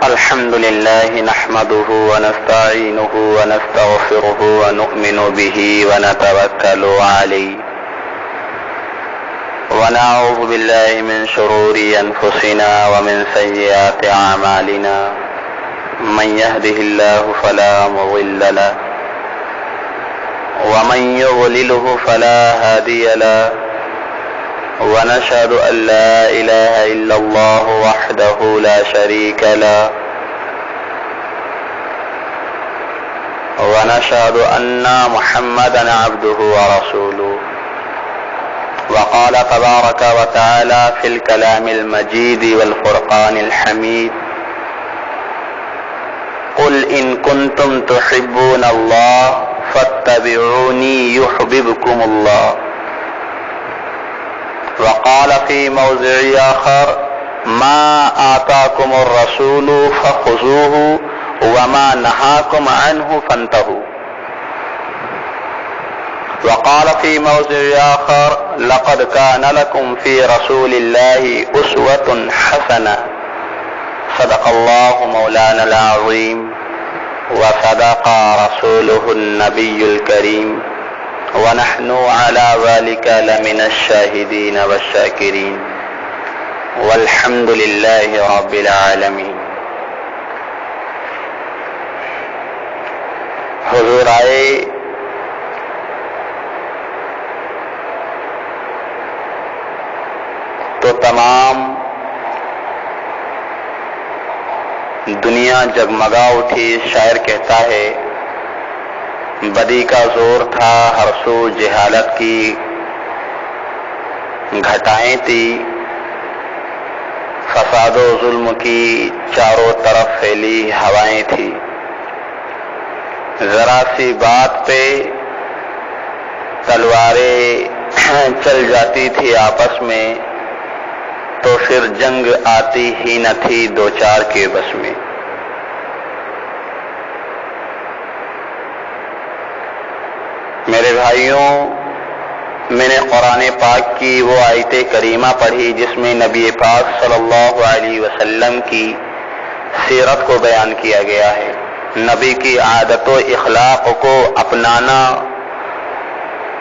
الحمد لله نحمده ونستعينه ونستغفره ونؤمن به ونتوكل عليه ونعوذ بالله من شرور أنفسنا ومن سيئات أعمالنا من يهده الله فلا مضل له ومن يضلله فلا هادي له ونشهد أن لا إله إلا الله وحده لا شريك له ونشهد أن محمدا عبده ورسوله وقال تبارك وتعالى في الكلام المجيد والفرقان الحميد قل إن كنتم تحبون الله فاتبعوني يحببكم الله وقال في موضع آخر ما آتاكم الرسول فخذوه وما نهاكم عنه فانتهوا وقال في موضع آخر لقد كان لكم في رسول الله أسوة حسنة صدق الله مولانا العظيم وصدق رسوله النبي الكريم ونحن على ذلك لمن الشاهدين والشاكرين والحمد لله رب العالمين. حضور آئے تو تمام دنیا جگمگا اٹھی. شاعر کہتا ہے بدی کا زور تھا ہر سو جہالت کی گھٹائیں تھی فساد و ظلم کی چاروں طرف پھیلی ہوائیں تھی. ذرا سی بات پہ تلواریں چل جاتی تھی آپس میں تو پھر جنگ آتی ہی نہ تھی دو چار کے بس میں. میرے بھائیوں، میں نے قرآن پاک کی وہ آیت کریمہ پڑھی جس میں نبی پاک صلی اللہ علیہ وسلم کی سیرت کو بیان کیا گیا ہے. نبی کی عادت و اخلاق کو اپنانا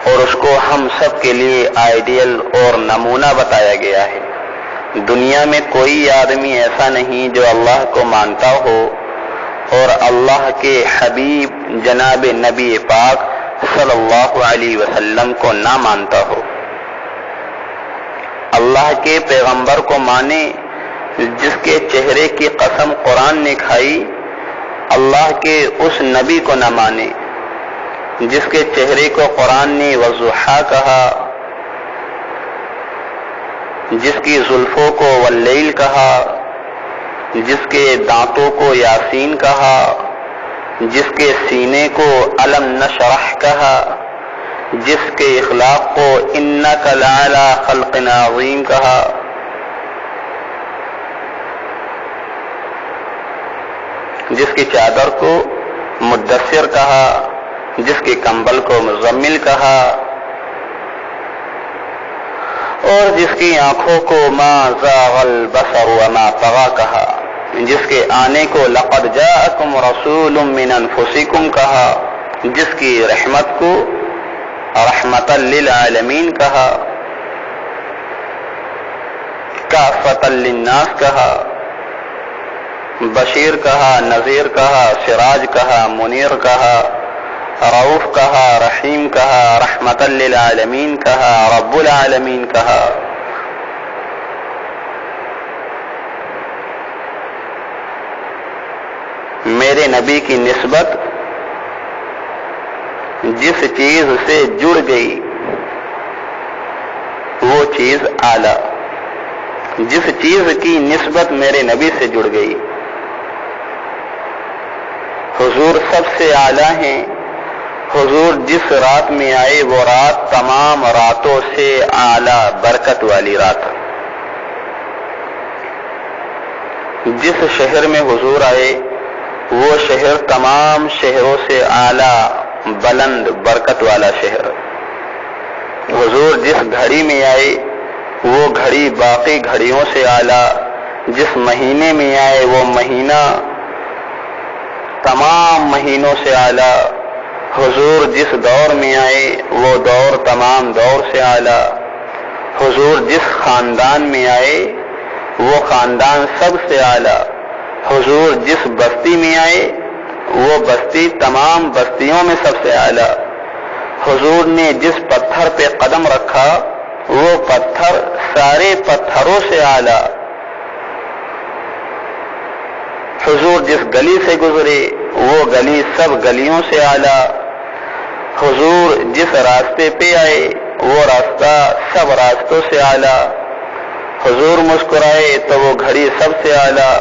اور اس کو ہم سب کے لیے آئیڈیل اور نمونہ بتایا گیا ہے. دنیا میں کوئی آدمی ایسا نہیں جو اللہ کو مانتا ہو اور اللہ کے حبیب جناب نبی پاک صلی اللہ علیہ وسلم کو نہ مانتا ہو. اللہ کے پیغمبر کو مانے جس کے چہرے کی قسم قرآن نے کھائی. اللہ کے اس نبی کو نہ مانے جس کے چہرے کو قرآن نے والضحیٰ کہا، جس کی زلفوں کو واللیل کہا، جس کے دانتوں کو یاسین کہا، جس کے سینے کو الم نشرح کہا، جس کے اخلاق کو انک لعلی خلق عظیم کہا. جس کی چادر کو مدثر کہا، جس کے کمبل کو مزمل کہا، اور جس کی آنکھوں کو ما زاغ البصر وما طغى کہا، جس کے آنے کو لقد جاءکم رسول من انفسکم کہا، جس کی رحمت کو رحمتا للعالمین کہا، کافتا للناس کہا، بشیر کہا، نذیر کہا، سراج کہا، منیر کہا، رؤوف کہا، رحیم کہا، رحمتا للعالمین کہا، رب العالمین کہا. میرے نبی کی نسبت جس چیز سے جڑ گئی وہ چیز اعلیٰ. جس چیز کی نسبت میرے نبی سے جڑ گئی، حضور سب سے اعلیٰ ہیں. حضور جس رات میں آئے وہ رات تمام راتوں سے اعلیٰ برکت والی رات. جس شہر میں حضور آئے وہ شہر تمام شہروں سے اعلیٰ بلند برکت والا شہر. حضور جس گھڑی میں آئے وہ گھڑی باقی گھڑیوں سے اعلیٰ جس مہینے میں آئے وہ مہینہ تمام مہینوں سے اعلیٰ، حضور جس دور میں آئے وہ دور تمام دور سے اعلیٰ، حضور جس خاندان میں آئے وہ خاندان سب سے اعلیٰ، حضور جس بستی میں آئے وہ بستی تمام بستیوں میں سب سے اعلیٰ، حضور نے جس پتھر پہ قدم رکھا وہ پتھر سارے پتھروں سے اعلیٰ، حضور جس گلی سے گزرے وہ گلی سب گلیوں سے اعلیٰ، حضور جس راستے پہ آئے وہ راستہ سب راستوں سے اعلیٰ، حضور مسکرائے تو وہ گھڑی سب سے اعلیٰ،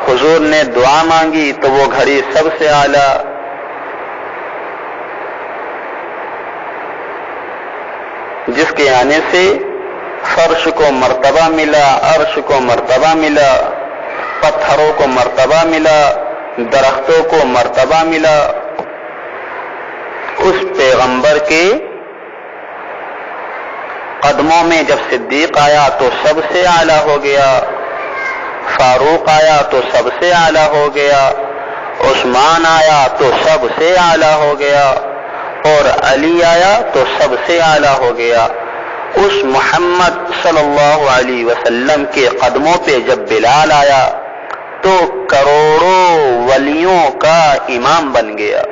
حضور نے دعا مانگی تو وہ گھڑی سب سے اعلیٰ، جس کے آنے سے فرش کو مرتبہ ملا، عرش کو مرتبہ ملا، پتھروں کو مرتبہ ملا، درختوں کو مرتبہ ملا، اس پیغمبر کے قدموں میں جب صدیق آیا تو سب سے اعلیٰ ہو گیا، فاروق آیا تو سب سے اعلیٰ ہو گیا، عثمان آیا تو سب سے اعلیٰ ہو گیا، اور علی آیا تو سب سے اعلیٰ ہو گیا۔ اس محمد صلی اللہ علیہ وسلم کے قدموں پہ جب بلال آیا تو کروڑوں ولیوں کا امام بن گیا۔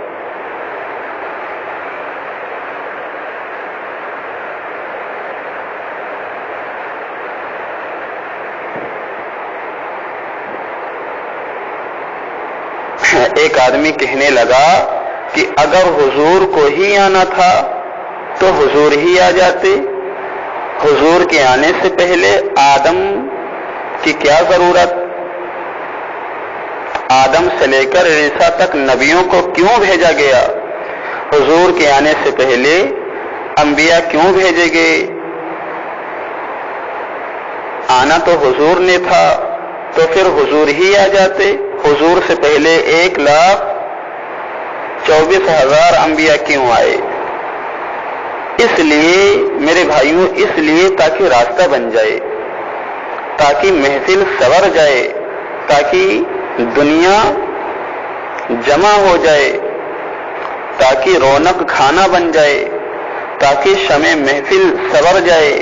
ایک آدمی کہنے لگا کہ اگر حضور کو ہی آنا تھا تو حضور ہی آ جاتے، حضور کے آنے سے پہلے آدم کی کیا ضرورت؟ آدم سے لے کر عیسیٰ تک نبیوں کو کیوں بھیجا گیا؟ حضور کے آنے سے پہلے انبیاء کیوں بھیجے گئے؟ آنا تو حضور نے تھا تو پھر حضور ہی آ جاتے۔ حضور سے پہلے 1,24,000 انبیاء کیوں آئے؟ اس لیے میرے بھائیوں، اس لیے تاکہ راستہ بن جائے، تاکہ محفل سور جائے، تاکہ دنیا جمع ہو جائے، تاکہ رونق کھانا بن جائے، تاکہ شمع محفل سور جائے۔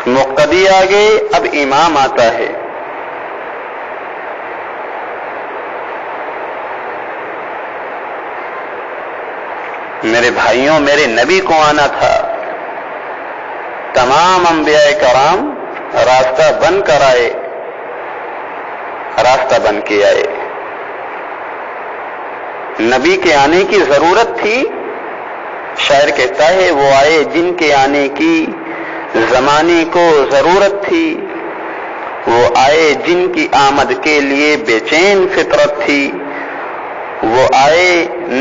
مقتدی آگے، اب امام آتا ہے۔ میرے بھائیوں، میرے نبی کو آنا تھا، تمام انبیاء کرام راستہ بن کر آئے، راستہ بن کے آئے۔ نبی کے آنے کی ضرورت تھی، شاعر کہتا ہے وہ آئے جن کے آنے کی زمانے کو ضرورت تھی، وہ آئے جن کی آمد کے لیے بے چین فطرت تھی، وہ آئے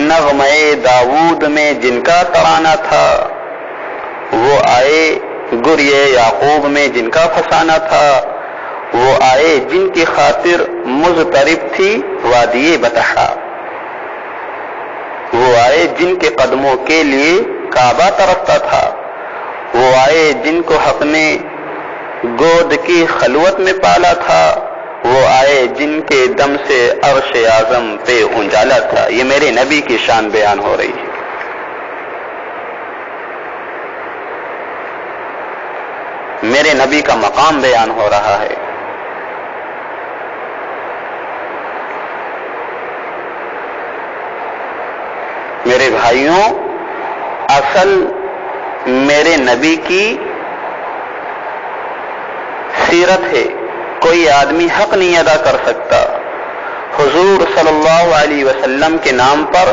نغمے داؤد میں جن کا ترانہ تھا، وہ آئے گریہ یعقوب میں جن کا فسانہ تھا، وہ آئے جن کی خاطر مضطرب تھی وادی بطحا، وہ آئے جن کے قدموں کے لیے کعبہ ترستا تھا، وہ آئے جن کو حق نے گود کی خلوت میں پالا تھا، وہ آئے جن کے دم سے عرش اعظم پہ اجالا تھا۔ یہ میرے نبی کی شان بیان ہو رہی ہے۔ میرے نبی کا مقام بیان ہو رہا ہے۔ میرے بھائیوں، اصل میرے نبی کی سیرت ہے، کوئی آدمی حق نہیں ادا کر سکتا۔ حضور صلی اللہ علیہ وسلم کے نام پر،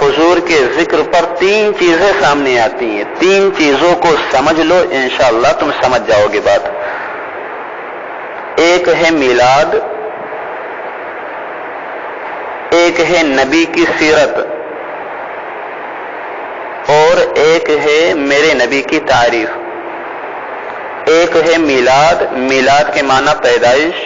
حضور کے ذکر پر 3 چیزیں سامنے آتی ہیں۔ 3 چیزوں کو سمجھ لو، انشاءاللہ تم سمجھ جاؤ گے بات۔ ایک ہے میلاد، ایک ہے نبی کی سیرت، اور ایک ہے میرے نبی کی تعریف۔ ایک ہے میلاد، میلاد کے معنی پیدائش۔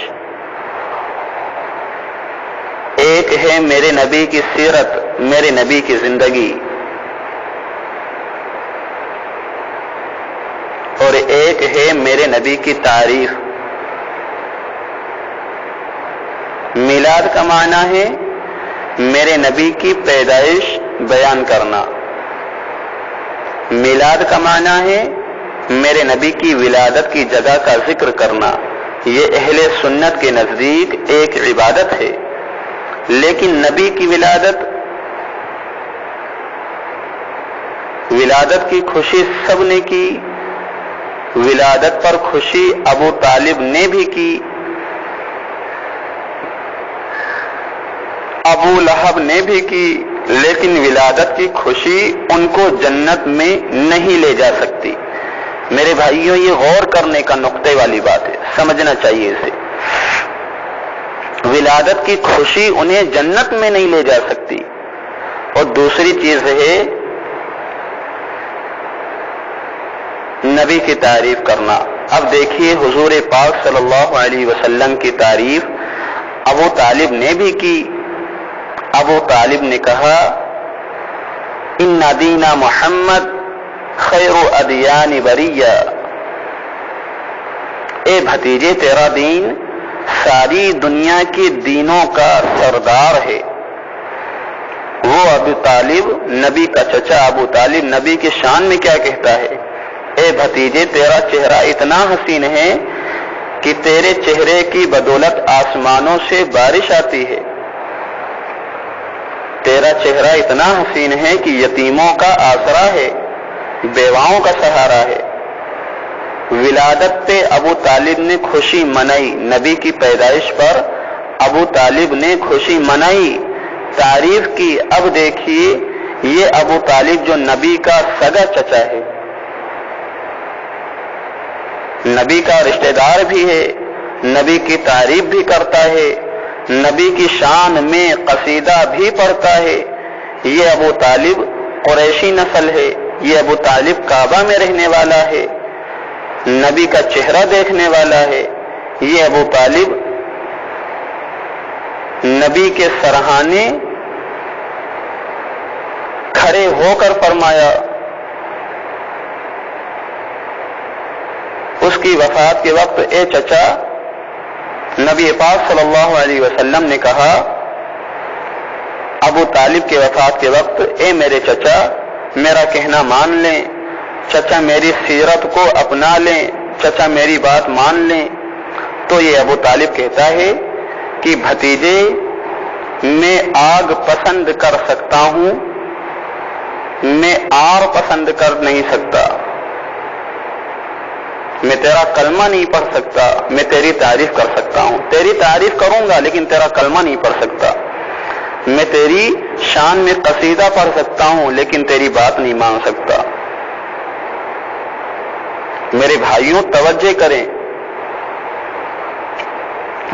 ایک ہے میرے نبی کی سیرت، میرے نبی کی زندگی۔ ایک ہے میرے نبی کی تعریف۔ میلاد کا معنی ہے میرے نبی کی پیدائش بیان کرنا، میلاد کا معنی ہے میرے نبی کی ولادت کی جگہ کا ذکر کرنا۔ یہ اہل سنت کے نزدیک ایک عبادت ہے، لیکن نبی کی ولادت کی خوشی سب نے کی، ولادت پر خوشی ابو طالب نے بھی کی، ابو لہب نے بھی کی، لیکن ولادت کی خوشی ان کو جنت میں نہیں لے جا سکتی۔ میرے بھائیوں، یہ غور کرنے کا نقطے والی بات ہے، سمجھنا چاہیے اسے۔ ولادت کی خوشی انہیں جنت میں نہیں لے جا سکتی۔ اور دوسری چیز ہے نبی کی تعریف کرنا۔ اب دیکھیے حضور پاک صلی اللہ علیہ وسلم کی تعریف ابو طالب نے بھی کی۔ ابو طالب نے کہا ان دین محمد خیر ادیان بریہ، اے بھتیجے تیرا دین ساری دنیا کے دینوں کا سردار ہے۔ وہ ابو طالب نبی کا چچا ابو طالب نبی کی شان میں کیا کہتا ہے؟ اے بھتیجے تیرا چہرہ اتنا حسین ہے کہ تیرے چہرے کی بدولت آسمانوں سے بارش آتی ہے، تیرا چہرہ اتنا حسین ہے کہ یتیموں کا آسرا ہے، بیواؤں کا سہارا ہے۔ ولادت پہ ابو طالب نے خوشی منائی، نبی کی پیدائش پر ابو طالب نے خوشی منائی، تعریف کی۔ اب دیکھیے یہ ابو طالب جو نبی کا سگا چچا ہے، نبی کا رشتہ دار بھی ہے، نبی کی تعریف بھی کرتا ہے، نبی کی شان میں قصیدہ بھی پڑھتا ہے۔ یہ ابو طالب قریشی نسل ہے، یہ ابو طالب کعبہ میں رہنے والا ہے، نبی کا چہرہ دیکھنے والا ہے۔ یہ ابو طالب نبی کے سرہانے کھڑے ہو کر فرمایا، اس کی وفات کے وقت اے چچا، نبی پاک صلی اللہ علیہ وسلم نے کہا ابو طالب کے وفات کے وقت اے میرے چچا میرا کہنا مان لیں، چچا میری سیرت کو اپنا لیں، چچا میری بات مان لیں۔ تو یہ ابو طالب کہتا ہے کہ بھتیجے میں آگ پسند کر سکتا ہوں، میں آر پسند کر نہیں سکتا، میں تیرا کلمہ نہیں پڑھ سکتا، میں تیری تعریف کر سکتا ہوں، تیری تعریف کروں گا لیکن تیرا کلمہ نہیں پڑھ سکتا، میں تیری شان میں قصیدہ پڑھ سکتا ہوں لیکن تیری بات نہیں مان سکتا۔ میرے بھائیوں توجہ کریں،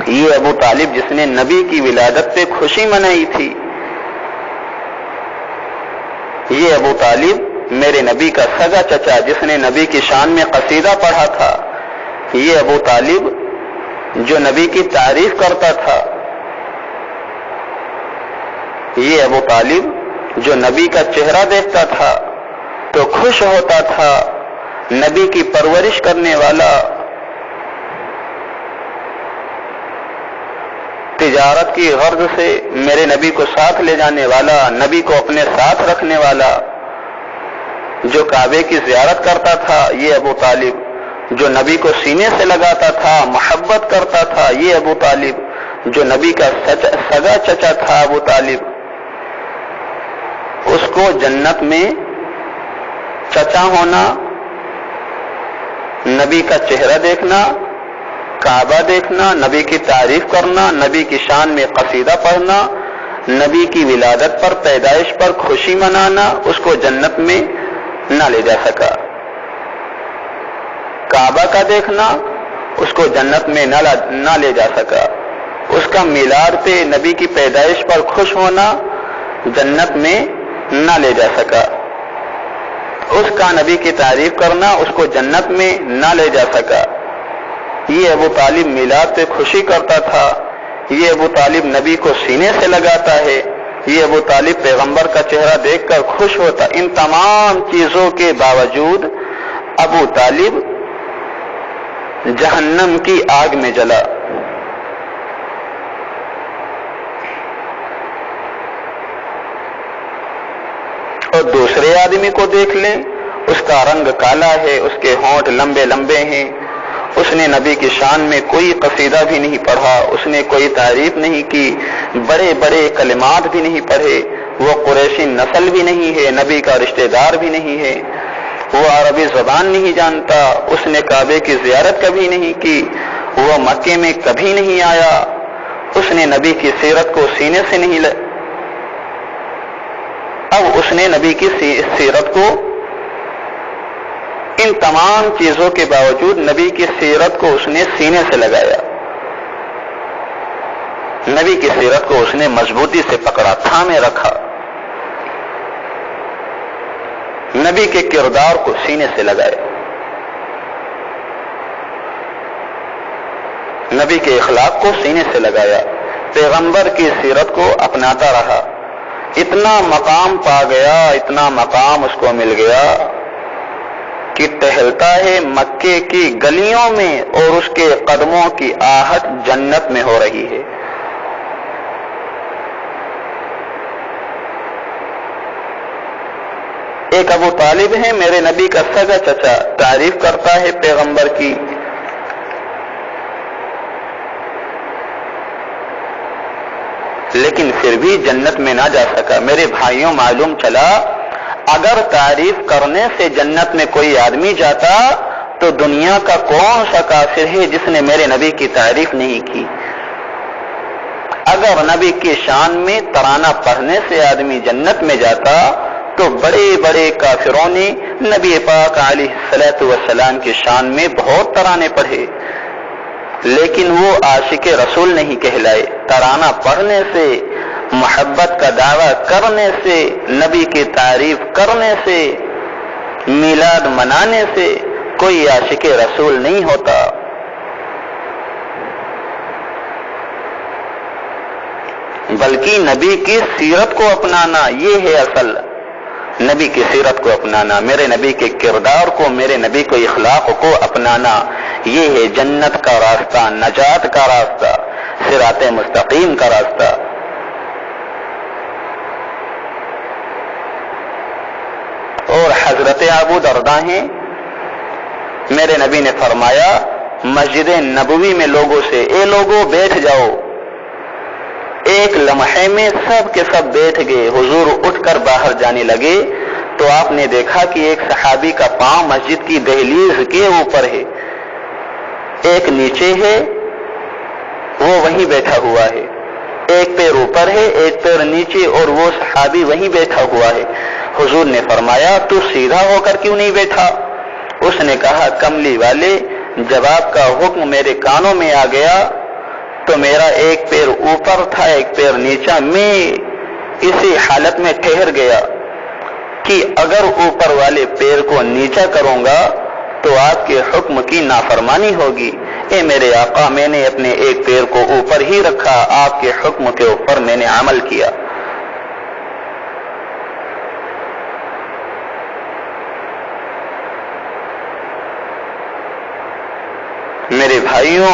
یہ ابو طالب جس نے نبی کی ولادت پہ خوشی منائی تھی، یہ ابو طالب میرے نبی کا سگا چچا جس نے نبی کی شان میں قصیدہ پڑھا تھا، یہ ابو طالب جو نبی کی تعریف کرتا تھا، یہ ابو طالب جو نبی کا چہرہ دیکھتا تھا تو خوش ہوتا تھا، نبی کی پرورش کرنے والا، تجارت کی غرض سے میرے نبی کو ساتھ لے جانے والا، نبی کو اپنے ساتھ رکھنے والا، جو کعبے کی زیارت کرتا تھا، یہ ابو طالب جو نبی کو سینے سے لگاتا تھا، محبت کرتا تھا، یہ ابو طالب جو نبی کا سگا چچا تھا، ابو طالب اس کو جنت میں چچا ہونا، نبی کا چہرہ دیکھنا، کعبہ دیکھنا، نبی کی تعریف کرنا، نبی کی شان میں قصیدہ پڑھنا، نبی کی ولادت پر پیدائش پر خوشی منانا، اس کو جنت میں نہ لے جا سکا۔ کعبہ کا دیکھنا اس کو جنت میں نہ لے جا سکا، اس کا میلاد پہ نبی کی پیدائش پر خوش ہونا جنت میں نہ لے جا سکا، اس کا نبی کی تعریف کرنا اس کو جنت میں نہ لے جا سکا۔ یہ ابو طالب میلاد پہ خوشی کرتا تھا، یہ ابو طالب نبی کو سینے سے لگاتا ہے، یہ ابو طالب پیغمبر کا چہرہ دیکھ کر خوش ہوتا۔ ان تمام چیزوں کے باوجود ابو طالب جہنم کی آگ میں جلا۔ اور دوسرے آدمی کو دیکھ لیں، اس کا رنگ کالا ہے، اس کے ہونٹ لمبے لمبے ہیں، اس نے نبی کی شان میں کوئی قصیدہ بھی نہیں پڑھا، اس نے کوئی تعریف نہیں کی، بڑے بڑے کلمات بھی نہیں پڑھے، وہ قریشی نسل بھی نہیں ہے، نبی کا رشتہ دار بھی نہیں ہے، وہ عربی زبان نہیں جانتا، اس نے کعبے کی زیارت کبھی نہیں کی، وہ مکے میں کبھی نہیں آیا، اس نے نبی کی سیرت کو سینے سے نہیں اب اس نے نبی کی سیرت کو، ان تمام چیزوں کے باوجود نبی کی سیرت کو اس نے سینے سے لگایا، نبی کی سیرت کو اس نے مضبوطی سے پکڑا، تھامے رکھا، نبی کے کردار کو سینے سے لگایا، نبی کے اخلاق کو سینے سے لگایا، پیغمبر کی سیرت کو اپناتا رہا، اتنا مقام پا گیا، اتنا مقام اس کو مل گیا کہ ٹہلتا ہے مکے کی گلیوں میں اور اس کے قدموں کی آہٹ جنت میں ہو رہی ہے۔ ایک ابو طالب ہے، میرے نبی کا سگا چچا، تعریف کرتا ہے پیغمبر کی، لیکن پھر بھی جنت میں نہ جا سکا۔ میرے بھائیوں، معلوم چلا اگر تعریف کرنے سے جنت میں کوئی آدمی جاتا تو دنیا کا کون سا کافر ہے جس نے میرے نبی کی تعریف نہیں کی؟ اگر نبی کی شان میں ترانہ پڑھنے سے آدمی جنت میں جاتا تو بڑے بڑے کافروں نے نبی پاک علیہ الصلوۃ والسلام کی شان میں بہت ترانے پڑھے، لیکن وہ عاشق رسول نہیں کہلائے۔ ترانہ پڑھنے سے، محبت کا دعویٰ کرنے سے، نبی کی تعریف کرنے سے، میلاد منانے سے کوئی عاشق رسول نہیں ہوتا۔ بلکہ نبی کی سیرت کو اپنانا، یہ ہے اصل، نبی کی سیرت کو اپنانا، میرے نبی کے کردار کو، میرے نبی کو اخلاق کو اپنانا، یہ ہے جنت کا راستہ، نجات کا راستہ، صراط مستقیم کا راستہ۔ اور حضرت ابو درداء ہیں، میرے نبی نے فرمایا مسجد نبوی میں لوگوں سے، اے لوگوں بیٹھ جاؤ، ایک لمحے میں سب کے سب بیٹھ گئے، حضور اٹھ کر باہر جانے لگے تو آپ نے دیکھا کہ ایک صحابی کا پاؤں مسجد کی دہلیز کے اوپر ہے، ایک نیچے ہے، وہ وہیں بیٹھا ہوا ہے، ایک پیر اوپر ہے، ایک پیر نیچے، اور وہ صحابی وہیں بیٹھا ہوا ہے۔ حضور نے فرمایا تو سیدھا ہو کر کیوں نہیں بیٹھا؟ اس نے کہا کملی والے، جب آپ کا حکم میرے کانوں میں آ گیا تو میرا ایک پیر اوپر تھا، ایک پیر نیچا، میں اسی حالت میں ٹھہر گیا کہ اگر اوپر والے پیر کو نیچا کروں گا تو آپ کے حکم کی نافرمانی ہوگی۔ اے میرے آقا، میں نے اپنے ایک پیر کو اوپر ہی رکھا، آپ کے حکم کے اوپر میں نے عمل کیا۔ میرے بھائیوں،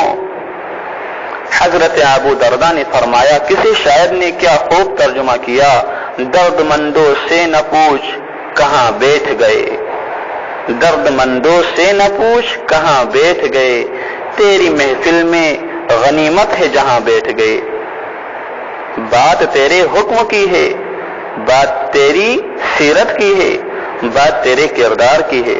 حضرت ابو درداء نے فرمایا، کسی شاعر نے کیا خوب ترجمہ کیا، درد مندوں سے نہ پوچھ کہاں بیٹھ گئے، درد مندوں سے نہ پوچھ کہاں بیٹھ گئے، تیری محفل میں غنیمت ہے جہاں بیٹھ گئے۔ بات تیرے حکم کی ہے، بات تیری سیرت کی ہے، بات تیرے کردار کی ہے۔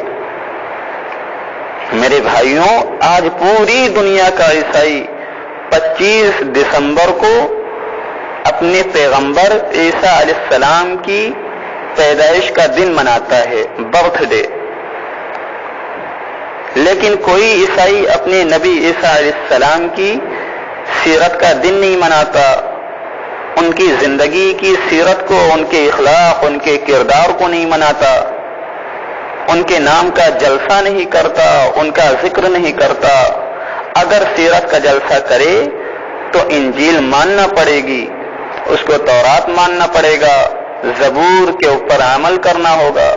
میرے بھائیوں، آج پوری دنیا کا عیسائی 25 دسمبر کو اپنے پیغمبر عیسیٰ علیہ السلام کی پیدائش کا دن مناتا ہے، برتھ ڈے، لیکن کوئی عیسائی اپنے نبی عیسیٰ علیہ السلام کی سیرت کا دن نہیں مناتا، ان کی زندگی کی سیرت کو، ان کے اخلاق، ان کے کردار کو نہیں مناتا، ان کے نام کا جلسہ نہیں کرتا، ان کا ذکر نہیں کرتا۔ اگر سیرت کا جلسہ کرے تو انجیل ماننا پڑے گی، اس کو تورات ماننا پڑے گا، زبور کے اوپر عمل کرنا ہوگا۔